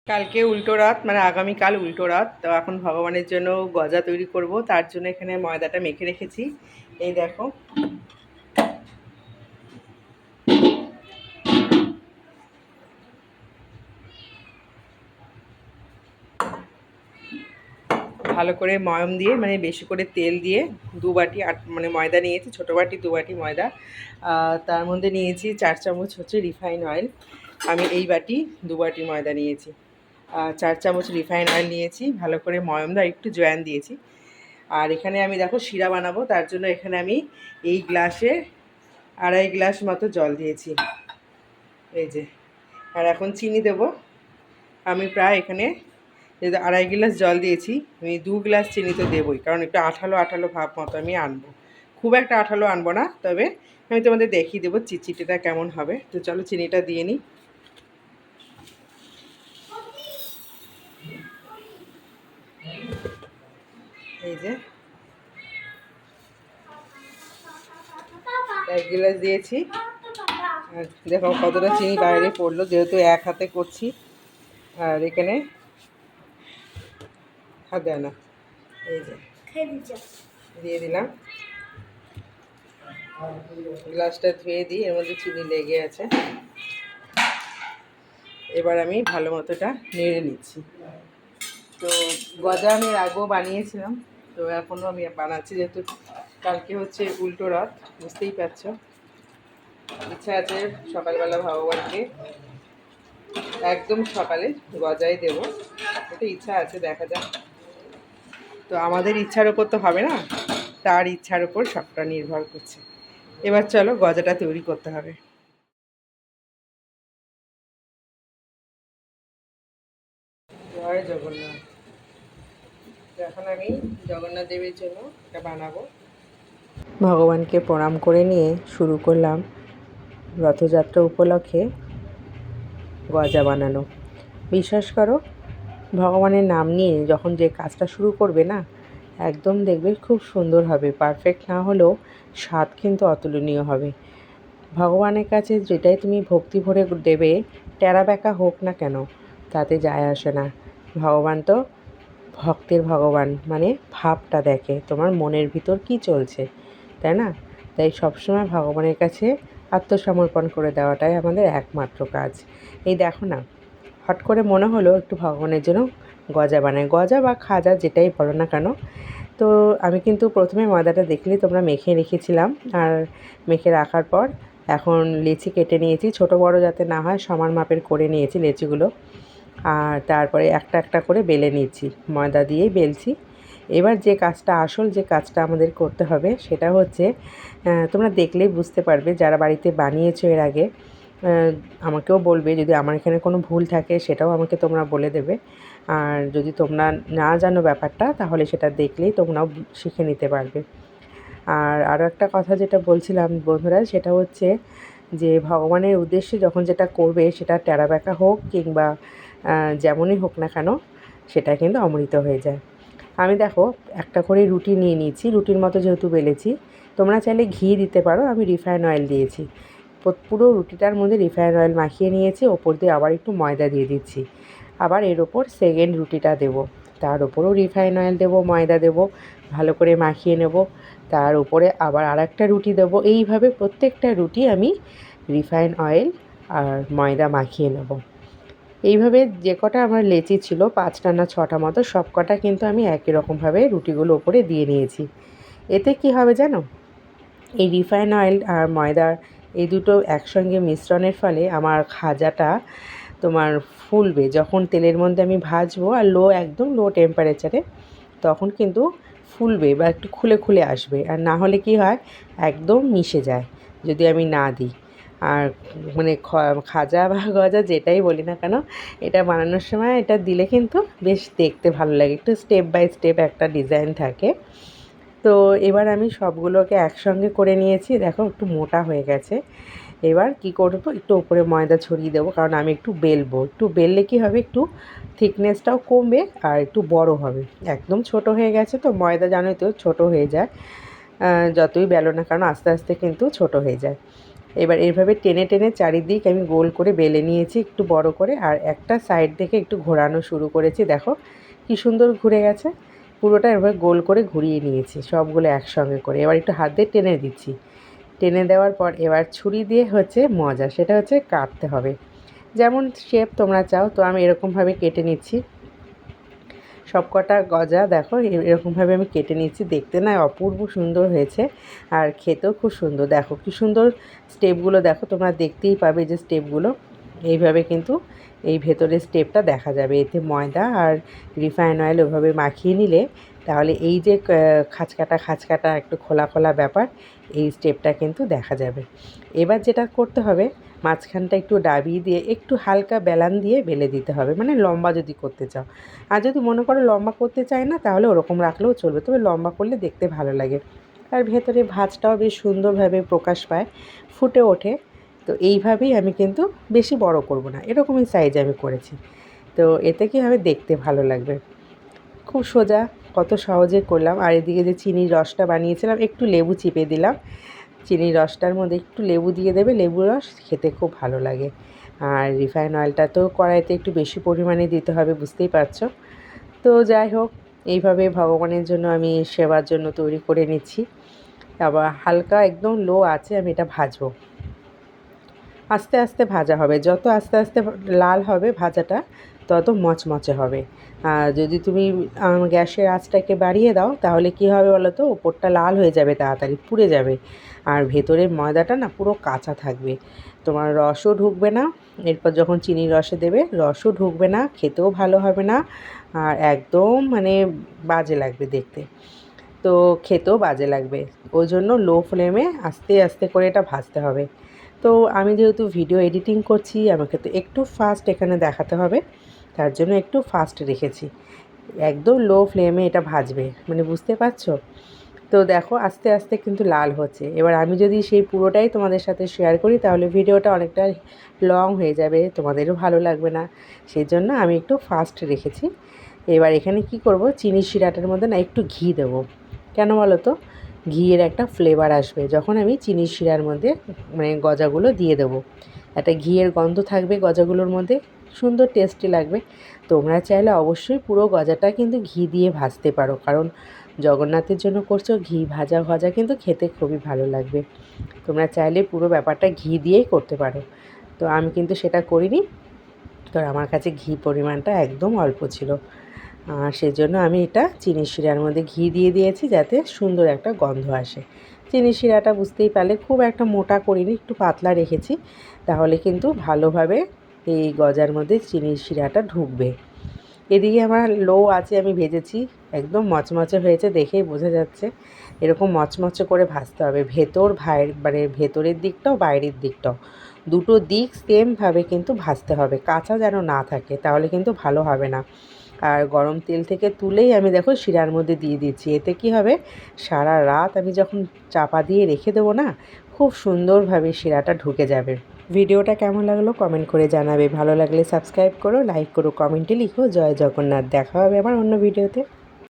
কালকে উল্টো রথ, মানে আগামীকাল উল্টো রথ। তো এখন ভগবানের জন্য গজা তৈরি করব, তার জন্য এখানে ময়দাটা মেখে রেখেছি। এই দেখো, ভালো করে ময়ম দিয়ে, মানে বেশি করে তেল দিয়ে 2 বাটি মানে ময়দা নিয়েছি, ছোটো বাটি 2 বাটি ময়দা। তার মধ্যে নিয়েছি 4 চামচ হচ্ছে রিফাইন অয়েল। আমি এই বাটি 2 বাটি ময়দা নিয়েছি। 4 চামচ রিফাইন অয়েল নিয়েছি, ভালো করে ময়ম দিয়ে একটু জোয়ান দিয়েছি। আর এখানে আমি দেখো শিরা বানাবো, তার জন্য এখানে আমি এই গ্লাসে 2.5 গ্লাস মতো জল দিয়েছি, এই যে। আর এখন চিনি দেবো। আমি প্রায় এখানে যেহেতু 2.5 গ্লাস জল দিয়েছি, আমি 2 গ্লাস চিনি তো দেবই, কারণ একটু আঠালো আঠালো ভাব মতো আমি আনবো। খুব একটা আঠালো আনবো না, তবে আমি তোমাদের দেখিয়ে দেবো চিচিটিটা কেমন হবে। তো চলো চিনিটা দিয়ে নিই। এই যে 1 গ্লাস দিয়েছি। আর দেখো কতটা চিনি বাইরে পড়লো, যেহেতু এক হাতে করছি। আর এখানে হাত দেয় না, এই যে দিয়ে দিলাম। গ্লাসটা ধুয়ে দিই, এর মধ্যে চিনি লেগে আছে। এবার আমি ভালো মতোটা নেড়ে নিচ্ছি। তো গজা আমি আগেও বানিয়েছিলাম, তো এখনও আমি বানাচ্ছি, যেহেতু কালকে হচ্ছে উল্টো রথ, বুঝতেই পারছ। ইচ্ছা আছে সকালবেলা ভগবানকে একদম সকালে গজাই দেব, এটা ইচ্ছা আছে, দেখা যাক। তো আমাদের ইচ্ছার ওপর তো হবে না, তার ইচ্ছার ওপর সবটা নির্ভর করছে। এবার চলো গজাটা তৈরি করতে হবে। জয় জগন্নাথ। এখন আমি জগন্নাথ দেবের জন্য এটা বানাবো। ভগবানকে প্রণাম করে নিয়ে শুরু করলাম রথযাত্রা উপলক্ষে গজা বানানো। বিশ্বাস করো, ভগবানের নাম নিয়ে যখন যে কাজটা শুরু করবে না, একদম দেখবে খুব সুন্দর হবে। পারফেক্ট না হলেও স্বাদ কিন্তু অতুলনীয় হবে। ভগবানের কাছে যেটাই তুমি ভক্তি ভরে দেবে, টেরা বেঁকা হোক না কেন, তাতে যায় আসে না। ভগবান তো ভক্তের ভগবান, মানে ভাবটা দেখে, তোমার মনের ভিতর কি চলছে, তাই না? তাই সবসময় ভগবানের কাছে আত্মসমর্পণ করে দেওয়াটাই আমাদের একমাত্র কাজ। এই দেখো না, হট করে মনে হলো একটু ভগবানের জন্য গজা বানাই, গজা বা খাজা যেটাই বলো না কেন। তো আমি কিন্তু প্রথমে ময়দাটা দেখলে তোমরা মেখে রেখেছিলাম, আর মেখে রাখার পর এখন লেচি কেটে নিয়েছি, ছোট বড় যাতে না হয় সমান মাপের করে নিয়েছি লেচিগুলো। আর তারপরে একটা একটা করে বেলে নিচ্ছি, ময়দা দিয়েই বেলছি। এবার যে কাজটা, আসল যে কাজটা আমাদের করতে হবে, সেটা হচ্ছে, তোমরা দেখলেই বুঝতে পারবে যারা বাড়িতে বানিয়েছো এর আগে। আমাকেও বলবে যদি আমার এখানে কোনো ভুল থাকে, সেটাও আমাকে তোমরা বলে দেবে। আর যদি তোমরা না জানো ব্যাপারটা, তাহলে সেটা দেখলেই তোমরাও শিখে নিতে পারবে। আর আরও একটা কথা যেটা বলছিলাম বন্ধুরা, সেটা হচ্ছে যে ভগবানের উদ্দেশ্যে যখন যেটা করবে, সেটা টেরা বেঁকা হোক কিংবা যেমনই হোক না কেন, সেটা কিন্তু অমৃত হয়ে যায়। আমি দেখো একটা করে রুটি নিয়ে নিয়েছি, রুটির মতো যেহেতু বেলেছি। তোমরা চাইলে ঘি দিতে পারো, আমি রিফাইন অয়েল দিয়েছি। পুরো রুটিটার মধ্যে রিফাইন অয়েল মাখিয়ে নিয়েছি, ওপর দিয়ে আবার একটু ময়দা দিয়ে দিচ্ছি। আবার এর ওপর সেকেন্ড রুটিটা দেবো, তার ওপরেও রিফাইন অয়েল দেবো, ময়দা দেবো, ভালো করে মাখিয়ে নেব। তার উপরে আবার আরেকটা রুটি দেবো। এইভাবে প্রত্যেকটা রুটি আমি রিফাইন অয়েল আর ময়দা মাখিয়ে নেব। এইভাবে যে কটা আমার লেচি ছিল, 5টা না 6টা মতো, সব কটা কিন্তু আমি একই রকমভাবে রুটিগুলো ওপরে দিয়ে নিয়েছি। এতে কি হবে জানো, এই রিফাইন অয়েল আর ময়দার এই দুটো একসঙ্গে মিশ্রণের ফলে আমার খাজাটা তোমার ফুলবে। যখন তেলের মধ্যে আমি ভাজবো, আর একদম লো টেম্পারেচারে, তখন কিন্তু ফুলবে বা একটু খুলে খুলে আসবে। আর না হলে কি হয়, একদম মিশে যায় যদি আমি না দিই। আর মানে খাজা বা গজা যেটাই বলি না কেন, এটা বানানোর সময় এটা দিলে কিন্তু বেশ দেখতে ভালো লাগে, একটু স্টেপ বাই স্টেপ একটা ডিজাইন থাকে। তো এবার আমি সবগুলোকে একসঙ্গে করে নিয়েছি, দেখো একটু মোটা হয়ে গেছে। এবার কি করব, একটু উপরে ময়দা ছড়িয়ে দেবো, কারণ আমি একটু বেলবো। একটু বেললে কি হবে, একটু থিকনেসটাও কমবে আর একটু বড় হবে। একদম ছোট হয়ে গেছে তো, ময়দা জানোই তো ছোট হয়ে যায়, যতই বেলো না কারণ আস্তে আস্তে কিন্তু ছোট হয়ে যায়। এবার এইভাবে টেনে টেনে চারিদিক আমি গোল করে বেলে নিয়েছি একটু বড় করে, আর একটা সাইড থেকে একটু ঘোরানো শুরু করেছি। দেখো কি সুন্দর ঘুরে গেছে। পুরোটা এবার গোল করে ঘুরিয়ে নিয়েছি সবগুলো একসঙ্গে করে। এবার একটু হাত দিয়ে টেনে দিচ্ছি। টেনে দেওয়ার পর এবার ছুরি দিয়ে হচ্ছে মজা, সেটা হচ্ছে কাটতে হবে যেমন শেপ তোমরা চাও। তো আমি এরকমভাবে কেটে নিচ্ছি সবকটা গজা। দেখো এরকমভাবে আমি কেটে নিচ্ছি। দেখতে না অপূর্ব সুন্দর হয়েছে, আর খেতেও খুব সুন্দর। দেখো কি সুন্দর স্টেপগুলো, দেখো তোমরা দেখতেই পাবে যে স্টেপগুলো এইভাবে কিন্তু এই ভেতরের স্টেপটা দেখা যাবে। এতে ময়দা আর রিফাইন অয়েল ওইভাবে মাখিয়ে নিলে তাহলে এই যে খাঁচকাটা খাঁচকাটা একটু খোলা খোলা ব্যাপার, এই স্টেপটা কিন্তু দেখা যাবে। এবার যেটা করতে হবে, মাঝখানটা একটু ডাবিয়ে দিয়ে একটু হালকা বেলান দিয়ে বেলে দিতে হবে, মানে লম্বা যদি করতে চাও। আর যদি মনে করো লম্বা করতে চাই না, তাহলে ওরকম রাখলেও চলবে, তবে লম্বা করলে দেখতে ভালো লাগে। আর ভেতরে ভাঁজটাও বেশ সুন্দরভাবে প্রকাশ পায়, ফুটে ওঠে। তো এইভাবেই আমি কিন্তু বেশি বড় করব না, এরকমই সাইজ আমি করেছি। তো এতে কী হবে, দেখতে ভালো লাগবে। খুব সোজা, কত সহজে করলাম। আর এদিকে যে চিনির রসটা বানিয়েছিলাম, একটু লেবু চিপে দিলাম। চিনির রসটার মধ্যে একটু লেবু দিয়ে দেবে, লেবু রস খেতে খুব ভালো লাগে। আর রিফাইন অয়েলটা তো কড়াইতে একটু বেশি পরিমাণে দিতে হবে, বুঝতেই পারছো। তো যাই হোক, এইভাবে ভগবানের জন্য আমি সেবার জন্য তৈরি করে নিচ্ছি। আবার হালকা একদম লো আছে আমি এটা ভাজবো। আস্তে আস্তে ভাজা হবে, যত আস্তে আস্তে লাল হবে ভাজাটা তত মচমচে হবে। আর যদি তুমি গ্যাসের আঁচটাকে বাড়িয়ে দাও, তাহলে কি হবে বলো তো, ওপরটা লাল হয়ে যাবে, তাড়াতাড়ি পুড়ে যাবে। আর ভেতরে ময়দাটা না পুরো কাঁচা থাকবে, তোমার রসও ঢুকবে না। এরপর যখন চিনির রসে দেবে, রসও ঢুকবে না, খেতেও ভালো হবে না, আর একদম মানে বাজে লাগবে দেখতে। তো খেতেও বাজে লাগবে। ওই জন্য লো ফ্লেমে আস্তে আস্তে করে এটা ভাজতে হবে। তো আমি যেহেতু ভিডিও এডিটিং করছি, আমাকে তো একটু ফাস্ট এখানে দেখাতে হবে, তার জন্য একটু ফাস্ট রেখেছি। একদম লো ফ্লেমে এটা ভাজবে, মানে বুঝতে পারছো। তো দেখো আস্তে আস্তে কিন্তু লাল হচ্ছে। এবার আমি যদি সেই পুরোটাই তোমাদের সাথে শেয়ার করি, তাহলে ভিডিওটা অনেকটা লং হয়ে যাবে, তোমাদেরও ভালো লাগবে না। সেই জন্য আমি একটু ফাস্ট রেখেছি। এবার এখানে কি করব, চিনি শিরাটার মধ্যে না একটু ঘি দেবো। কেন বলো তো, ঘিয়ের একটা ফ্লেভার আসবে যখন আমি চিনি শিরার মধ্যে মানে গজাগুলো দিয়ে দেবো। একটা ঘিয়ের গন্ধ থাকবে গজাগুলোর মধ্যে, সুন্দর টেস্টি লাগবে। তোমরা চাইলে অবশ্যই পুরো গজাটা কিন্তু ঘি দিয়ে ভাজতে পারো, কারণ জগন্নাথের জন্য করছো, ঘি ভাজা ভাজা কিন্তু খেতে খুবই ভালো লাগবে। তোমরা চাইলে পুরো ব্যাপারটা ঘি দিয়েই করতে পারো। তো আমি কিন্তু সেটা করিনি, তো আমার কাছে ঘি পরিমাণটা একদম অল্প ছিল। সেজন্য আমি এটা চিনি শিরার মধ্যে ঘি দিয়ে দিয়েছি, যাতে সুন্দর একটা গন্ধ আসে। চিনি শিরাটা বুঝতেই পারলে খুব একটা মোটা করিনি, একটু পাতলা রেখেছি, তাহলে কিন্তু ভালোভাবে এই গজার মধ্যে চিনি শিরাটা ঢুকবে। এদিকে আমার লো আছে আমি ভেজেছি, একদম মচমচে হয়েছে, দেখেই বোঝা যাচ্ছে। এরকম মচমচে করে ভাজতে হবে, মানে ভেতরের দিকটাও বাইরের দিকটাও, দুটো দিক সেমভাবে কিন্তু ভাজতে হবে, কাঁচা যেন না থাকে, তাহলে কিন্তু ভালো হবে না। আর গরম তেল থেকে তুলেই আমি দেখো শিরার মধ্যে দিয়ে দিচ্ছি। এতে কি হবে, সারা রাত আমি যখন চাপা দিয়ে রেখে দেবো না, খুব সুন্দরভাবে শিরাটা ঢুকে যাবে। ভিডিওটা কেমন লাগলো কমেন্ট করে জানাবে, ভালো লাগলে সাবস্ক্রাইব করো, লাইক করো, কমেন্টে লিখো জয় জগন্নাথ। দেখা হবে আবার অন্য ভিডিওতে।